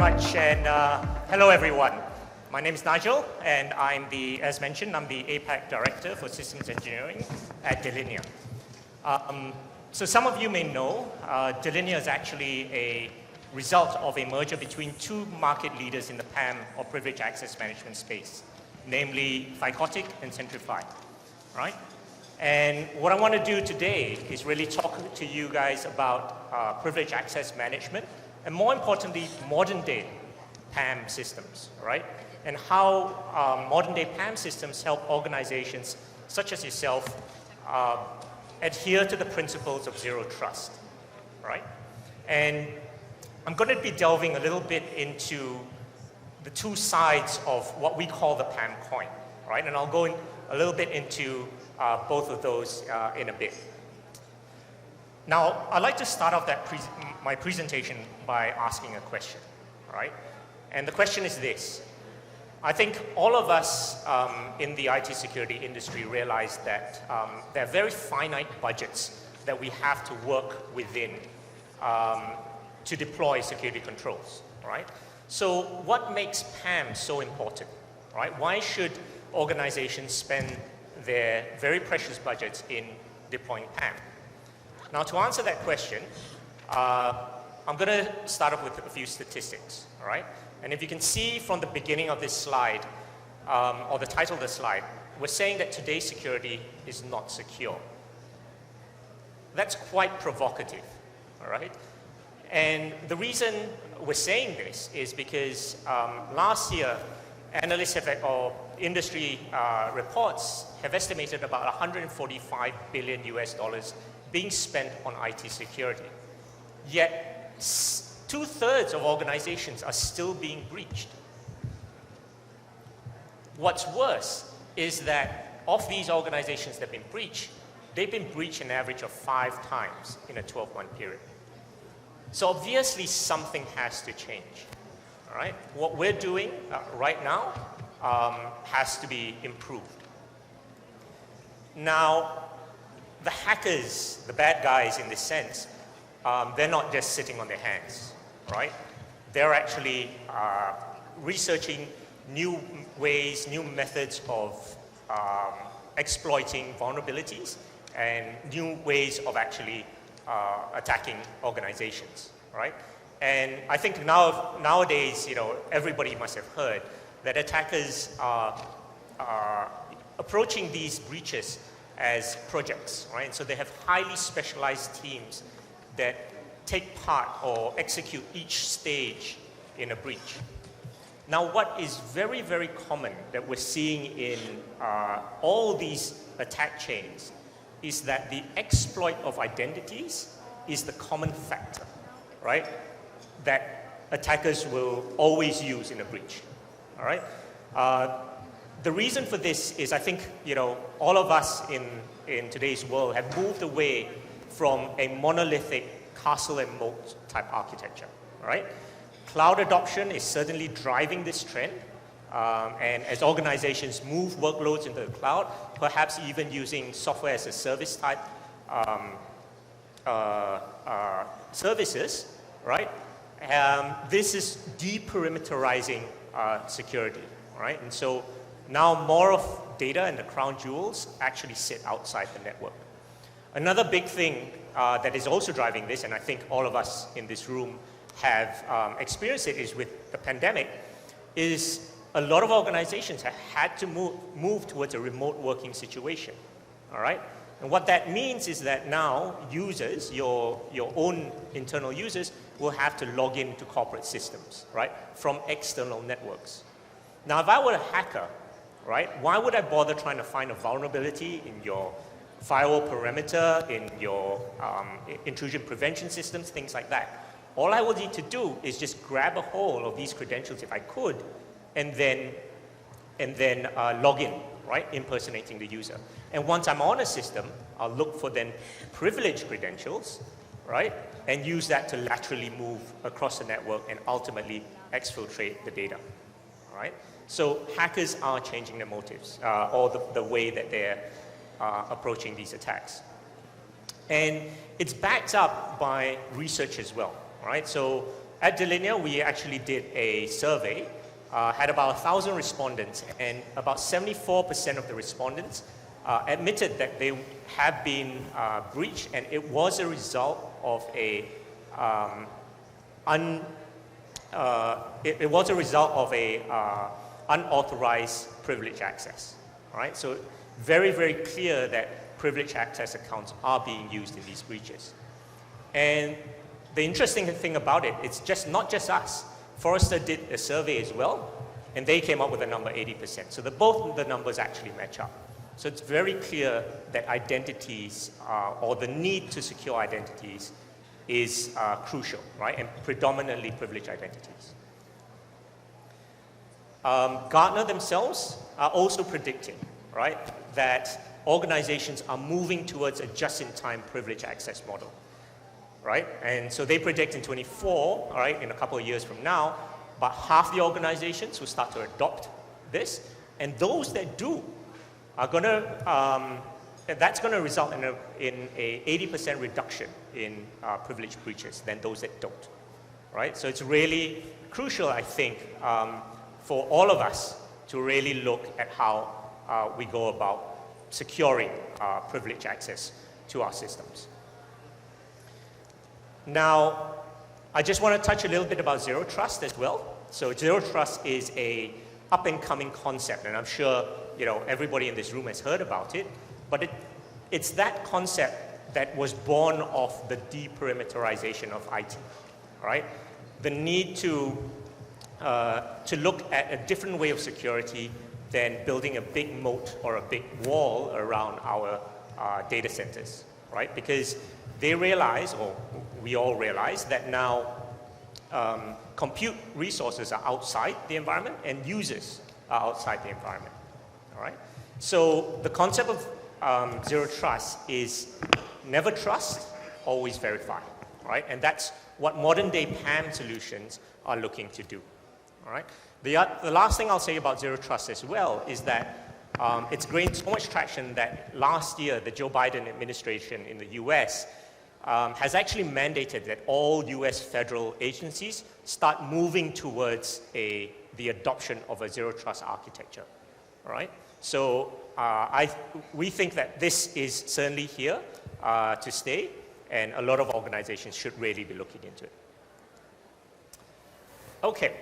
much, and hello everyone. My name is Nigel, and as mentioned, I'm the APAC Director for Systems Engineering at Delinea. So some of you may know, Delinea is actually a result of a merger between two market leaders in the PAM or Privileged Access Management space, namely Thycotic and Centrify, right? And what I want to do today is really talk to you guys about Privileged Access Management, and more importantly, modern day PAM systems, right? And how modern day PAM systems help organizations such as yourself adhere to the principles of zero trust, right? And I'm going to be delving a little bit into the two sides of what we call the PAM coin, right? And I'll go in a little bit into both of those in a bit. Now, I'd like to start off my presentation by asking a question, right? And the question is this. I think all of us in the IT security industry realize that there are very finite budgets that we have to work within to deploy security controls, right? So what makes PAM so important, right? Why should organizations spend their very precious budgets in deploying PAM? Now, to answer that question, I'm going to start off with a few statistics, all right? And if you can see from the beginning of this slide, or the title of the slide, we're saying that today's security is not secure. That's quite provocative, all right? And the reason we're saying this is because last year, analysts or industry reports have estimated about 145 billion US dollars being spent on IT security. Yet, 2/3 of organizations are still being breached. What's worse is that of these organizations that have been breached, they've been breached an average of 5 times in a 12-month period. So obviously something has to change, all right? What we're doing right now has to be improved. Now, the hackers, the bad guys in this sense, they're not just sitting on their hands, right? They're actually researching new ways, new methods of exploiting vulnerabilities and new ways of actually attacking organizations, right? And I think nowadays, you know, everybody must have heard that attackers are approaching these breaches as projects, right? And so they have highly specialized teams that take part or execute each stage in a breach. Now, what is very, very common that we're seeing in all these attack chains is that the exploit of identities is the common factor, right? That attackers will always use in a breach, all right? The reason for this is I think, you know, all of us in today's world have moved away from a monolithic castle and moat type architecture, right? Cloud adoption is certainly driving this trend. And as organizations move workloads into the cloud, perhaps even using software as a service type services, right? This is deperimeterizing security, right? And so now more of data and the crown jewels actually sit outside the network. Another big thing that is also driving this, and I think all of us in this room have experienced it, is with the pandemic, is a lot of organizations have had to move towards a remote working situation, all right? And what that means is that now users, your own internal users, will have to log into corporate systems, right, from external networks. Now, if I were a hacker, right, why would I bother trying to find a vulnerability in your firewall perimeter, in your intrusion prevention systems, things like that? All I would need to do is just grab a hold of these credentials if I could, and then log in, right, impersonating the user. And once I'm on a system, I'll look for then privileged credentials, right, and use that to laterally move across the network and ultimately exfiltrate the data, all right? So hackers are changing their motives, or the way that they're approaching these attacks. And it's backed up by research as well, right? So at Delinea, we actually did a survey, had about 1,000 respondents, and about 74% of the respondents admitted that they have been breached, and it was a result of a unauthorized privilege access. All right, so very, very clear that privilege access accounts are being used in these breaches. And the interesting thing about it, it's not just us. Forrester did a survey as well, and they came up with the number 80%. So both the numbers actually match up. So it's very clear that identities, or the need to secure identities, is crucial, right? And predominantly privileged identities. Gartner themselves are also predicting, right, that organizations are moving towards a just-in-time privilege access model, right? And so they predict in 24, all right, in a couple of years from now, about half the organizations will start to adopt this, and those that do are going to, that's going to result in a 80% reduction in privilege breaches than those that don't, right? So it's really crucial, I think, for all of us to really look at how we go about securing privilege access to our systems. Now, I just want to touch a little bit about zero trust as well. So zero trust is a up-and-coming concept, and I'm sure everybody in this room has heard about it, but it's that concept that was born of the deperimeterization of IT, right? The need to look at a different way of security than building a big moat or a big wall around our data centers, right? Because they realize, or we all realize, that now compute resources are outside the environment and users are outside the environment, all right? So the concept of zero trust is never trust, always verify, right? And that's what modern day PAM solutions are looking to do, all right? The last thing I'll say about zero trust as well is that it's gained so much traction that last year the Joe Biden administration in the US has actually mandated that all US federal agencies start moving towards the adoption of a zero trust architecture, all right? So we think that this is certainly here to stay, and a lot of organizations should really be looking into it. Okay,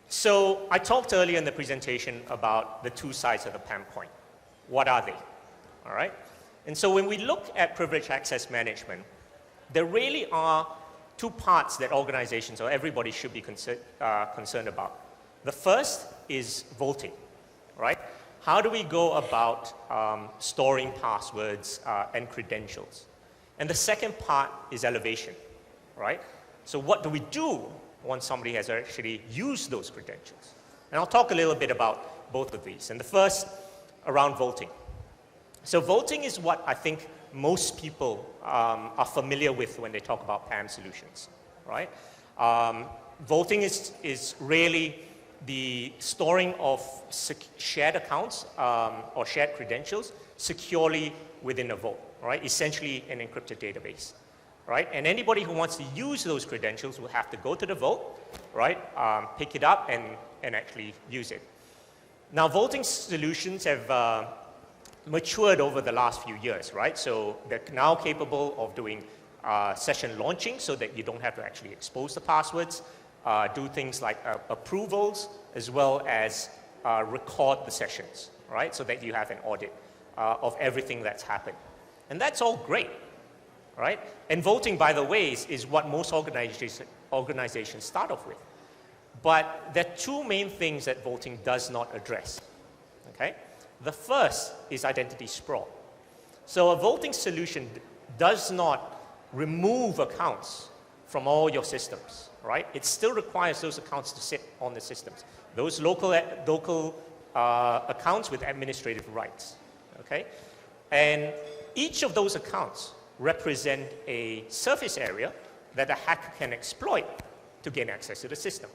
so I talked earlier in the presentation about the two sides of the PAM coin. What are they, all right? And so when we look at privileged access management, there really are two parts that organizations or everybody should be concerned about. The first is vaulting, right? How do we go about storing passwords and credentials? And the second part is elevation, right? So what do we do once somebody has actually used those credentials? And I'll talk a little bit about both of these. And the first, around vaulting. So vaulting is what I think most people are familiar with when they talk about PAM solutions, right? Vaulting is really the storing of shared accounts or shared credentials securely within a vault, right? Essentially an encrypted database, right? And anybody who wants to use those credentials will have to go to the vault, right? Pick it up and actually use it. Now, vaulting solutions have matured over the last few years, right? So they're now capable of doing session launching so that you don't have to actually expose the passwords, do things like approvals, as well as record the sessions, right? So that you have an audit of everything that's happened. And that's all great, right? And vaulting, by the way, is what most organizations start off with. But there are two main things that vaulting does not address, okay? The first is identity sprawl. So a vaulting solution does not remove accounts from all your systems, right? It still requires those accounts to sit on the systems. Those local accounts with administrative rights, okay? And each of those accounts represent a surface area that a hacker can exploit to gain access to the system.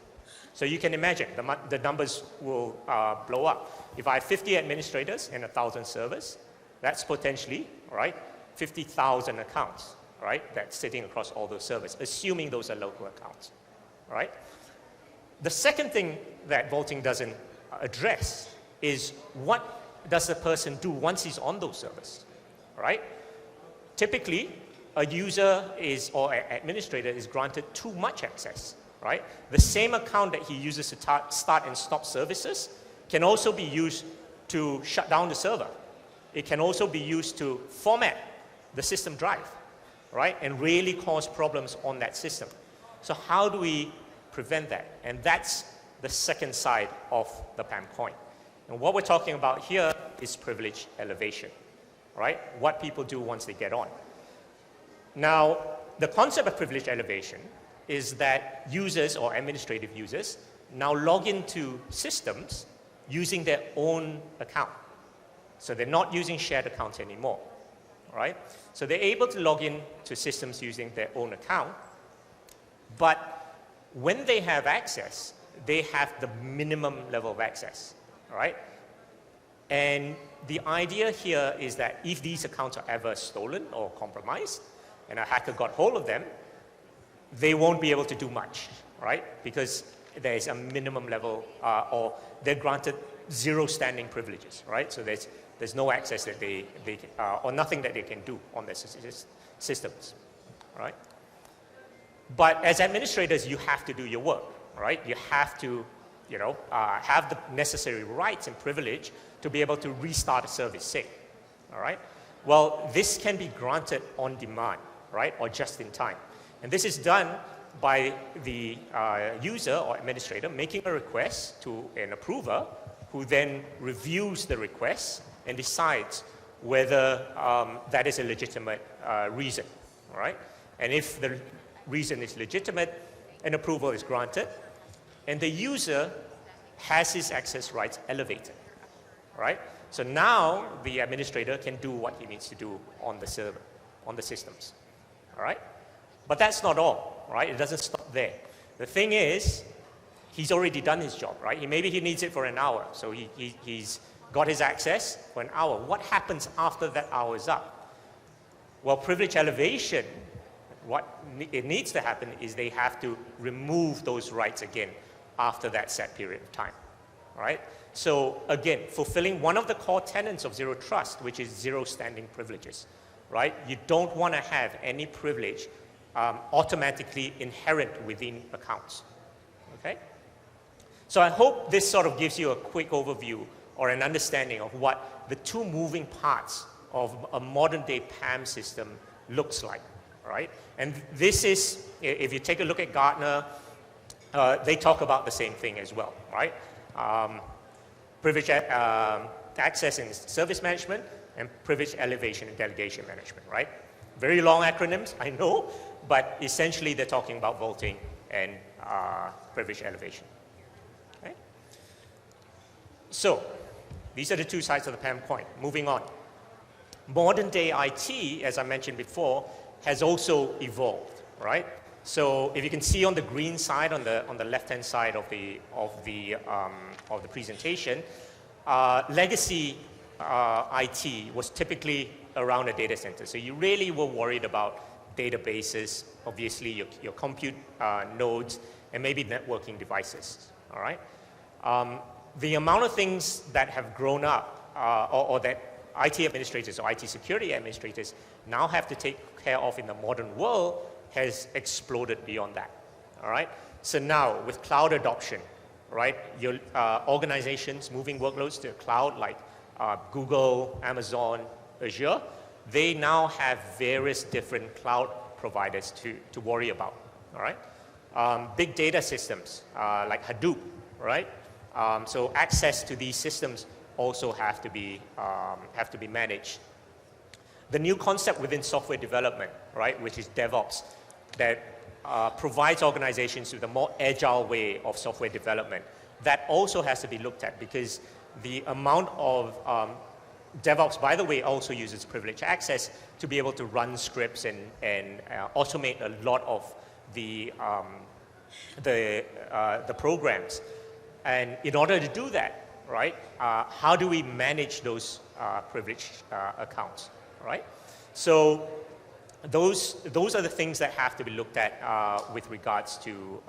So you can imagine the numbers will blow up. If I have 50 administrators and 1,000 servers, that's potentially, right, 50,000 accounts, right, that's sitting across all those servers, assuming those are local accounts, right? The second thing that vaulting doesn't address is what does the person do once he's on those servers, right? Typically, a user or an administrator is granted too much access, right? The same account that he uses to start and stop services can also be used to shut down the server. It can also be used to format the system drive, right? And really cause problems on that system. So how do we prevent that? And that's the second side of the PAM coin. And what we're talking about here is privilege elevation, right? What people do once they get on. Now, the concept of privilege elevation is that users or administrative users now log into systems using their own account. So they're not using shared accounts anymore, right? So they're able to log in to systems using their own account, but when they have access, they have the minimum level of access, right? And the idea here is that if these accounts are ever stolen or compromised, and a hacker got hold of them, they won't be able to do much, right? Because there's a minimum level, or they're granted zero standing privileges, right? So there's no access that or nothing that they can do on their systems, right? But as administrators, you have to do your work, right? You have to, have the necessary rights and privilege to be able to restart a service safe, all right? Well, this can be granted on demand, right, or just in time. And this is done by the user or administrator making a request to an approver who then reviews the request and decides whether that is a legitimate reason, all right? And if the reason is legitimate, an approval is granted, and the user has his access rights elevated, right? So now the administrator can do what he needs to do on the server, on the systems, all right? But that's not all, right? It doesn't stop there. The thing is, he's already done his job, right? Maybe he needs it for an hour, so he's got his access for an hour. What happens after that hour is up? Well, privilege elevation, what it needs to happen is they have to remove those rights again after that set period of time, right? So again, fulfilling one of the core tenets of Zero Trust, which is zero standing privileges, right? You don't want to have any privilege automatically inherent within accounts, okay? So I hope this sort of gives you a quick overview or an understanding of what the two moving parts of a modern day PAM system looks like, right? And this is, if you take a look at Gartner, they talk about the same thing as well, right? Privilege access and service management, and privilege elevation and delegation management, right? Very long acronyms, I know, but essentially they're talking about vaulting and privilege elevation. Okay? So these are the two sides of the PAM coin. Moving on. Modern day IT, as I mentioned before, has also evolved, right? So if you can see on the green side, on the left-hand side of the presentation, legacy IT was typically around a data center. So you really were worried about databases, obviously your compute nodes, and maybe networking devices, all right? The amount of things that have grown up, or that IT administrators or IT security administrators now have to take care of in the modern world has exploded beyond that, all right? So now, with cloud adoption, right, your organizations moving workloads to the cloud like Google, Amazon, Azure, they now have various different cloud providers to worry about, all right? Big data systems like Hadoop, right? So access to these systems also have to be managed. The new concept within software development, right, which is DevOps, that provides organizations with a more agile way of software development, that also has to be looked at, because the amount of DevOps, by the way, also uses privileged access to be able to run scripts and automate a lot of the programs. And in order to do that, right, how do we manage those privileged accounts, right? So those are the things that have to be looked at with regards to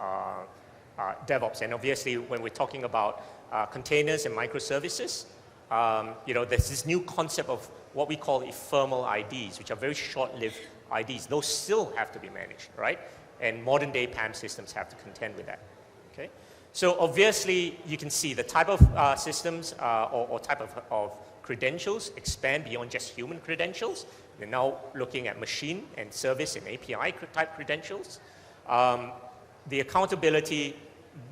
DevOps. And obviously, when we're talking about containers and microservices, there's this new concept of what we call ephemeral IDs, which are very short-lived IDs. Those still have to be managed, right? And modern-day PAM systems have to contend with that. Okay. So obviously, you can see the type of systems or type of credentials expand beyond just human credentials. We're now looking at machine and service and API type credentials. The accountability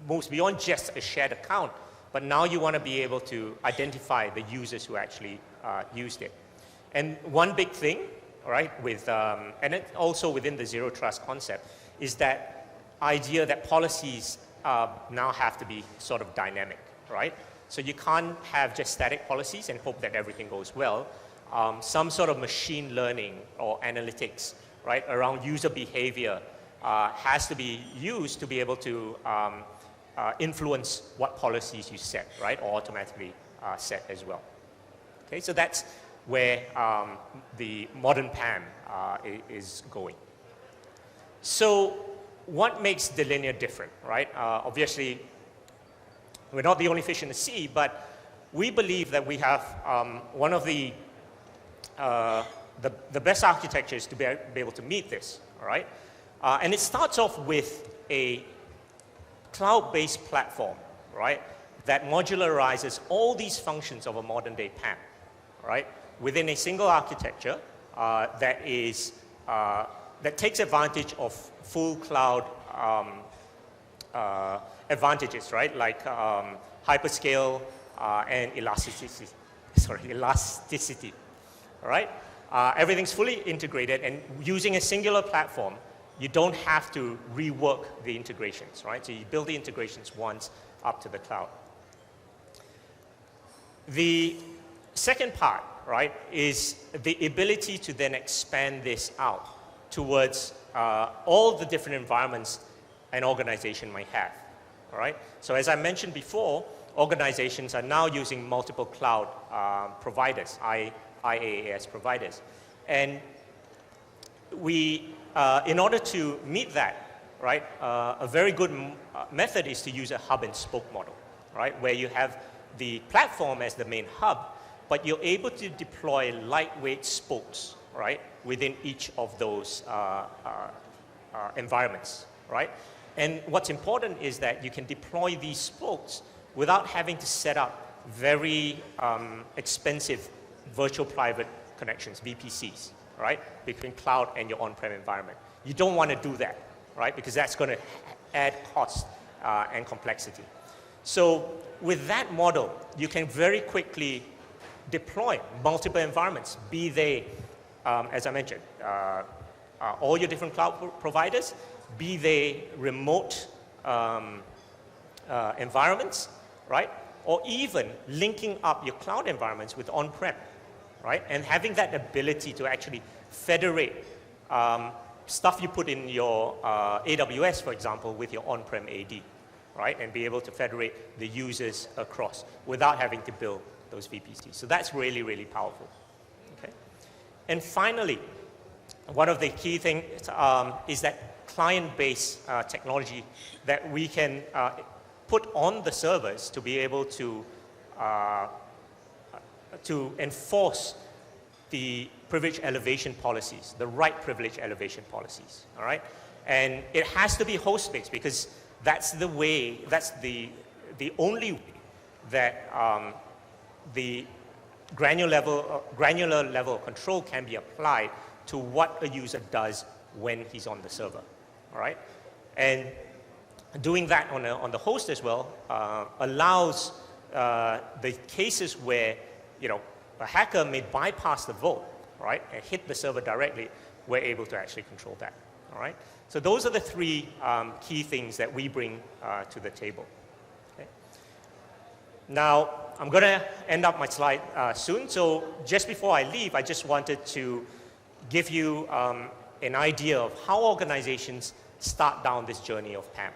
moves beyond just a shared account, but now you want to be able to identify the users who actually used it. And one big thing, right, and it also within the zero trust concept, is that idea that policies now have to be sort of dynamic, right? So you can't have just static policies and hope that everything goes well. Some sort of machine learning or analytics, right, around user behavior has to be used to be able to influence what policies you set, right, or automatically set as well. Okay, so that's where the modern PAM is going. So what makes Delinea different, right? Obviously, we're not the only fish in the sea, but we believe that we have one of the best architectures to be able to meet this, all right? And it starts off with a cloud-based platform, right, that modularizes all these functions of a modern-day PAM, right, within a single architecture that takes advantage of full cloud advantages, right, like hyperscale and elasticity, all right? Everything's fully integrated, and using a singular platform, you don't have to rework the integrations, right? So you build the integrations once up to the cloud. The second part, right, is the ability to then expand this out towards all the different environments an organization might have, all right? So as I mentioned before, organizations are now using multiple cloud providers, IaaS providers. And we, in order to meet that, right, a very good method is to use a hub and spoke model, right, where you have the platform as the main hub, but you're able to deploy lightweight spokes, right, within each of those environments, right? And what's important is that you can deploy these spokes without having to set up very expensive virtual private connections, VPCs, right, between cloud and your on-prem environment. You don't want to do that, right, because that's going to add cost and complexity. So with that model, you can very quickly deploy multiple environments, be they, as I mentioned, all your different cloud providers, be they remote environments, right, or even linking up your cloud environments with on-prem, right, and having that ability to actually federate stuff you put in your AWS, for example, with your on-prem AD, right, and be able to federate the users across without having to build those VPCs. So that's really, really powerful. Okay? And finally, one of the key things is that client-based technology that we can put on the servers to be able to enforce the privilege elevation policies, the right privilege elevation policies, all right? And it has to be host-based because that's the way, that's the only way that the granular level of control can be applied to what a user does when he's on the server, all right? And doing that on the host as well allows the cases where, you know, a hacker may bypass the vault, right, and hit the server directly. We're able to actually control that, all right? So those are the three key things that we bring to the table. Okay? Now, I'm going to end up my slide soon. So just before I leave, I just wanted to give you an idea of how organizations start down this journey of PAM,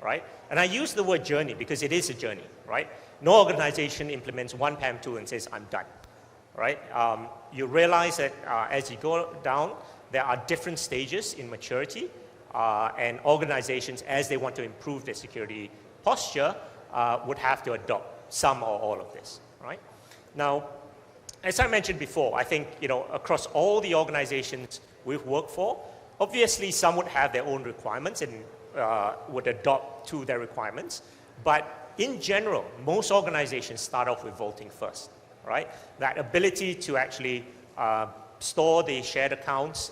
right? And I use the word journey because it is a journey, right? No organization implements one PAM tool and says, I'm done, right? You realize that as you go down, there are different stages in maturity, and organizations, as they want to improve their security posture, would have to adopt some or all of this, right? Now, as I mentioned before, I think, across all the organizations we've worked for, obviously some would have their own requirements and would adopt to their requirements. But in general, most organizations start off with vaulting first, right? That ability to actually store the shared accounts,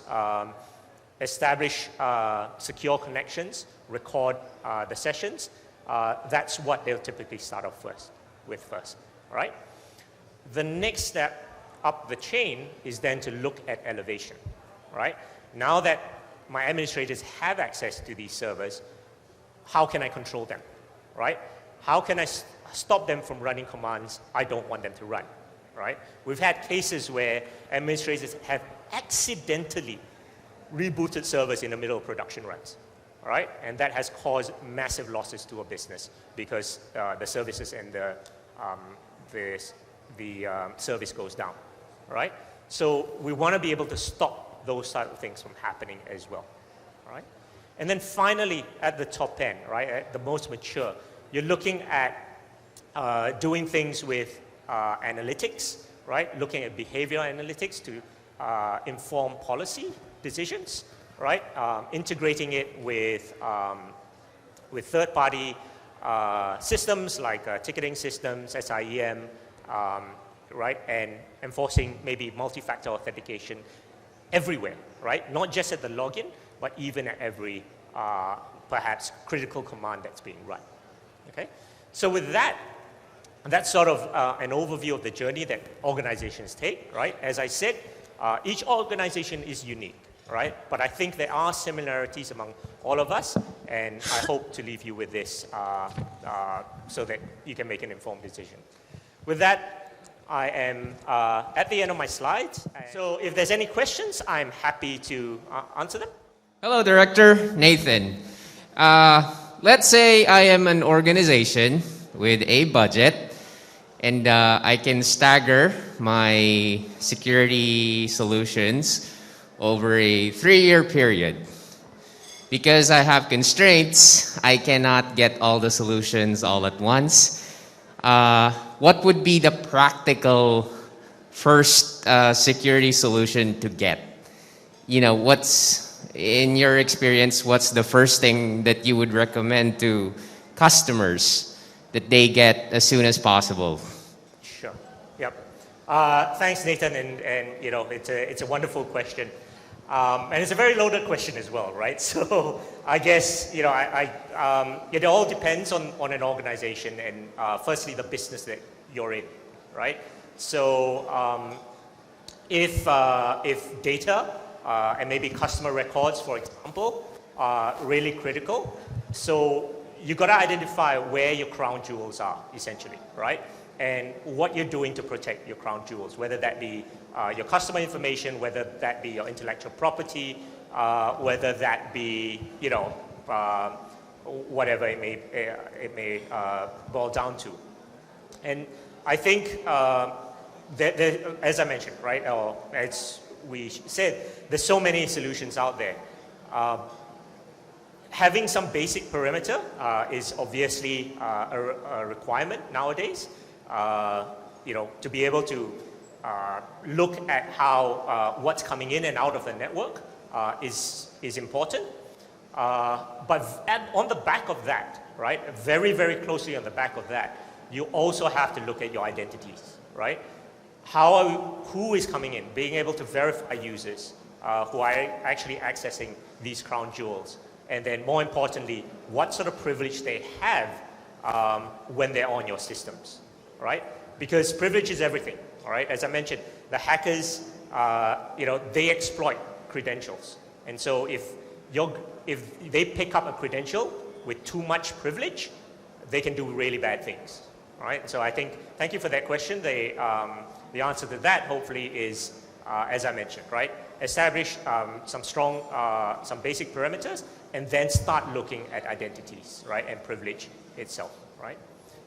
establish secure connections, record the sessions, that's what they'll typically start off with first, right? The next step up the chain is then to look at elevation, right? Now that my administrators have access to these servers, how can I control them, right? How can I stop them from running commands I don't want them to run, right? We've had cases where administrators have accidentally rebooted servers in the middle of production runs, right? And that has caused massive losses to a business because the services and the service goes down, right? So we want to be able to stop those type of things from happening as well, right? And then finally, at the top end, right, at the most mature, you're looking at doing things with analytics, right? Looking at behavioral analytics to inform policy decisions, right? Integrating it with third-party systems like ticketing systems, SIEM, right? And enforcing maybe multi-factor authentication everywhere, right? Not just at the login, but even at every perhaps critical command that's being run, okay? So with that, that's sort of an overview of the journey that organizations take, right? As I said, each organization is unique, right? But I think there are similarities among all of us, and I hope to leave you with this so that you can make an informed decision. With that, I am at the end of my slides. So if there's any questions, I'm happy to answer them. Hello, Director Nathan. Let's say I am an organization with a budget, and I can stagger my security solutions over a 3-year period. Because I have constraints, I cannot get all the solutions all at once. What would be the practical first security solution to get? In your experience, what's the first thing that you would recommend to customers that they get as soon as possible? Sure. Yep. Thanks, Nathan, and it's a wonderful question, and it's a very loaded question as well, right? So I guess it all depends on an organization and firstly the business that you're in, right? So if data and maybe customer records, for example, are really critical, so you got to identify where your crown jewels are, essentially, right? And what you're doing to protect your crown jewels, whether that be your customer information, whether that be your intellectual property, whether that be, whatever it may boil down to. And I think, as I mentioned, right, or as we said, there's so many solutions out there. Having some basic perimeter is obviously a requirement nowadays. To be able to look at how what's coming in and out of the network is important. But on the back of that, right, very, very closely on the back of that, you also have to look at your identities, right? Who is coming in, being able to verify users who are actually accessing these crown jewels. And then more importantly, what sort of privilege they have when they're on your systems, right? Because privilege is everything, all right? As I mentioned, the hackers, they exploit credentials. And so if they pick up a credential with too much privilege, they can do really bad things, all right? So I think, thank you for that question. The answer to that, hopefully, is, as I mentioned, right? Establish some basic parameters, and then start looking at identities, right? And privilege itself, right?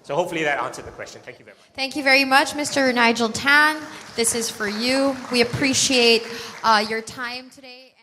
So hopefully that answered the question. Thank you very much. Thank you very much, Mr. Nigel Tan. This is for you. We appreciate your time today.